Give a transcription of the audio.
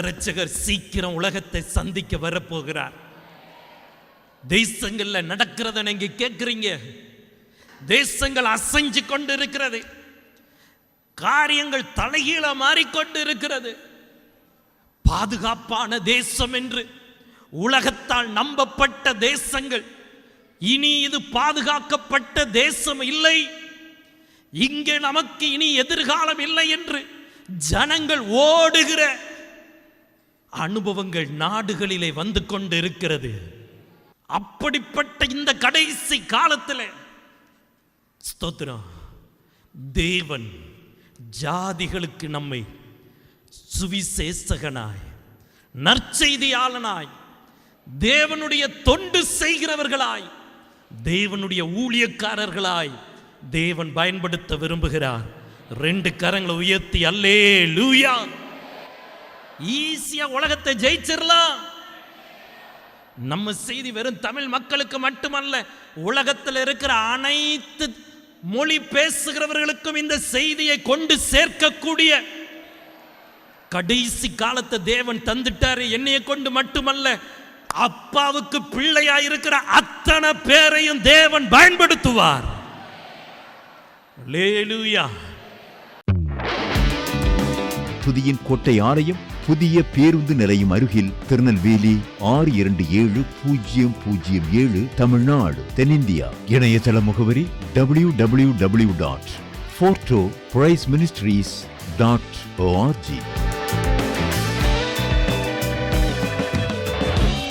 இரட்சகர் சீக்கிரம் உலகத்தை சந்திக்க வரப்போகிறார். தேசங்கள்ல நடக்கிறத நீங்க கேட்கிறீங்க. தேசங்கள் அசைஞ்சு கொண்டு இருக்கிறது. காரியங்கள் தலைகீழ மாறிக்கொண்டு இருக்கிறது. பாதுகாப்பான தேசம் என்று உலகத்தால் நம்பப்பட்ட தேசங்கள் இனி இது பாதுகாக்கப்பட்ட தேசம் இல்லை, இங்கே நமக்கு இனி எதிர்காலம் இல்லை என்று ஜனங்கள் ஓடுகிற அனுபவங்கள் நாடுகளிலே வந்து கொண்டு இருக்கிறது. அப்படிப்பட்ட இந்த கடைசி காலத்தில் ஸ்தோத்திரம், தேவன் ஜாதிகளுக்கு நம்மை சுவிசேஷகனாய், நற்செய்தியாளனாய், தேவனுடைய தொண்டு செய்கிறவர்களாய், தேவனுடைய ஊழியக்காரர்களாய் தேவன் பயன்படுத்த விரும்புகிறார். 2 கரங்களை உயர்த்தி அல்லேலூயா. ஈஸியா உலகத்தை ஜெயிச்சிடலாம். நம்ம செய்தி வெறும் தமிழ் மக்களுக்கு மட்டுமல்ல, உலகத்தில் இருக்கிற அனைத்து மொழி பேசுகிறவர்களுக்கும் இந்த செய்தியை கொண்டு சேர்க்கக்கூடிய கடைசி காலத்தை தேவன் தந்துட்டாரு. என்னைய கொண்டு மட்டுமல்ல, அப்பாவுக்கு பிள்ளையா இருக்கிற அத்தனை பேரையும் தேவன் பயன்படுத்துவார். அல்லேலூயா. துதியின் கோட்டை ஆலயம் புதிய பேருந்து நிலையம் அருகில், திருநெல்வேலி 620007 தமிழ்நாடு, தென்னிந்தியா. இணையதள முகவரி www.fortopriceministries.org.